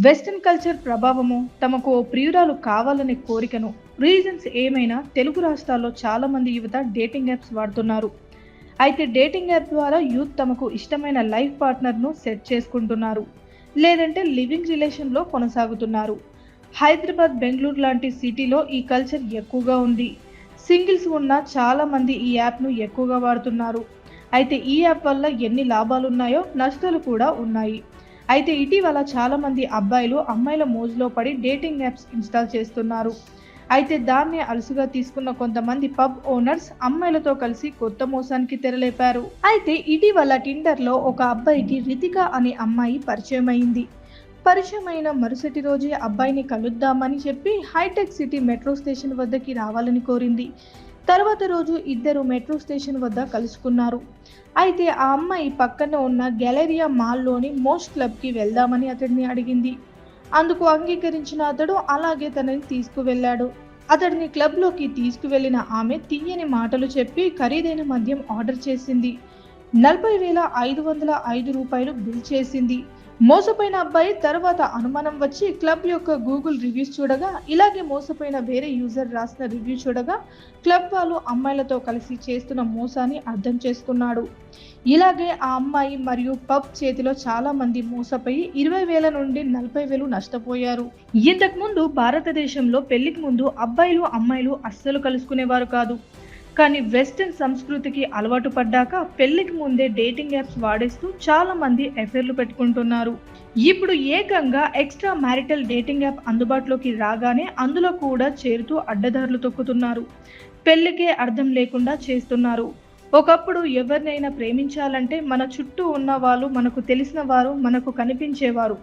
Western culture ప్రభావము తమకు ఓ ప్రియురాలు కావాలనే కోరికను రీజన్స్ ఏమైనా తెలుగు రాష్ట్రాల్లో చాలా మంది యువత డేటింగ్ యాప్స్ వాడుతున్నారు. అయితే డేటింగ్ యాప్ ద్వారా యూత్ తమకు ఇష్టమైన లైఫ్ పార్ట్నర్ను సెట్ చేసుకుంటున్నారు, లేదంటే లివింగ్ రిలేషన్లో కొనసాగుతున్నారు. హైదరాబాద్, బెంగళూరు లాంటి సిటీలో ఈ కల్చర్ ఎక్కువగా ఉంది. సింగిల్స్ ఉన్న చాలా మంది ఈ యాప్ను ఎక్కువగా వాడుతున్నారు. అయితే ఈ యాప్ వల్ల ఎన్ని లాభాలున్నాయో నష్టాలు కూడా ఉన్నాయి. అయితే ఇటీవల చాలా మంది అబ్బాయిలు అమ్మాయిల మోజులో పడి డేటింగ్ యాప్స్ ఇన్స్టాల్ చేస్తున్నారు. అయితే దాన్ని అలుసుగా తీసుకున్న కొంతమంది పబ్ ఓనర్స్ అమ్మాయిలతో కలిసి కొత్త మోసానికి తెరలేపారు. అయితే ఇటీవల టిండర్లో ఒక అబ్బాయికి రితిక అనే అమ్మాయి పరిచయం అయింది. పరిచయమైన మరుసటి రోజే అబ్బాయిని కలుద్దామని చెప్పి హైటెక్ సిటీ మెట్రో స్టేషన్ వద్దకి రావాలని కోరింది. తర్వాత రోజు ఇద్దరు మెట్రో స్టేషన్ వద్ద కలుసుకున్నారు. అయితే ఆ అమ్మాయి పక్కన ఉన్న గ్యాలరియా మాల్లోని మోస్ట్ క్లబ్కి వెళ్దామని అతడిని అడిగింది. అందుకు అంగీకరించిన అతడు అలాగే తనని తీసుకువెళ్ళాడు. అతడిని క్లబ్లోకి తీసుకువెళ్లిన ఆమె తీయని మాటలు చెప్పి ఖరీదైన మద్యం ఆర్డర్ చేసింది. 40,505 బిల్ చేసింది. మోసపోయిన అబ్బాయి తర్వాత అనుమానం వచ్చి క్లబ్ యొక్క గూగుల్ రివ్యూస్ చూడగా, ఇలాగే మోసపోయిన వేరే యూజర్ రాసిన రివ్యూ చూడగా క్లబ్ వాళ్ళు అమ్మాయిలతో కలిసి చేస్తున్న మోసాన్ని అర్థం చేసుకున్నాడు. ఇలాగే ఆ అమ్మాయి మరియు పబ్ చేతిలో చాలా మంది మోసపోయి 20,000 నుండి 40,000 నష్టపోయారు. ఇంతకుముందు భారతదేశంలో పెళ్లికి ముందు అబ్బాయిలు అమ్మాయిలు అస్సలు కలుసుకునేవారు కాదు. కానీ వెస్టర్న్ సంస్కృతికి అలవాటు పడ్డాక పెళ్లికి ముందే డేటింగ్ యాప్స్ వాడేస్తూ చాలా మంది అఫైర్లు పెట్టుకుంటున్నారు. ఇప్పుడు ఏకంగా ఎక్స్ట్రా మ్యారిటల్ డేటింగ్ యాప్ అందుబాటులోకి రాగానే అందులో కూడా చేరుతూ అడ్డదారులు తొక్కుతున్నారు. పెళ్లికే అర్థం లేకుండా చేస్తున్నారు. ఒకప్పుడు ఎవరినైనా ప్రేమించాలంటే మన చుట్టూ ఉన్న వాళ్ళు, మనకు తెలిసిన వారు, మనకు కనిపించేవారు.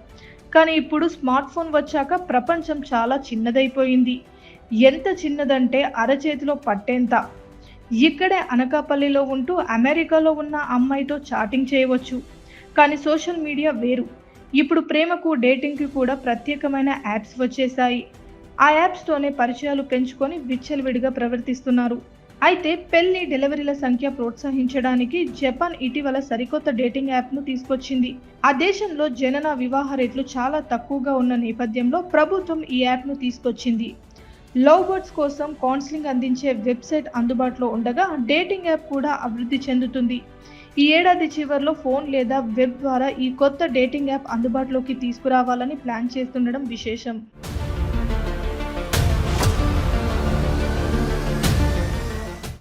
కానీ ఇప్పుడు స్మార్ట్ ఫోన్ వచ్చాక ప్రపంచం చాలా చిన్నదైపోయింది. ఎంత చిన్నదంటే అరచేతిలో పట్టేంత. ఇక్కడే అనకాపల్లిలో ఉంటూ అమెరికాలో ఉన్న అమ్మాయితో చాటింగ్ చేయవచ్చు. కానీ సోషల్ మీడియా వేరు. ఇప్పుడు ప్రేమకు, డేటింగ్కి కూడా ప్రత్యేకమైన యాప్స్ వచ్చేసాయి. ఆ యాప్స్తోనే పరిచయాలు పెంచుకొని విచ్చలవిడిగా ప్రవర్తిస్తున్నారు. అయితే పెళ్లి, డెలివరీల సంఖ్య ప్రోత్సహించడానికి జపాన్ ఇటీవల సరికొత్త డేటింగ్ యాప్ను తీసుకొచ్చింది. ఆ దేశంలో జనన, వివాహ రేట్లు చాలా తక్కువగా ఉన్న నేపథ్యంలో ప్రభుత్వం ఈ యాప్ను తీసుకొచ్చింది. లవ్ బర్డ్స్ కోసం కౌన్సిలింగ్ అందించే వెబ్సైట్ అందుబాటులో ఉండగా డేటింగ్ యాప్ కూడా అభివృద్ధి చెందుతుంది. ఈ ఏడాది చివరిలో ఫోన్ లేదా వెబ్ ద్వారా ఈ కొత్త డేటింగ్ యాప్ అందుబాటులోకి తీసుకురావాలని ప్లాన్ చేస్తుండడం విశేషం.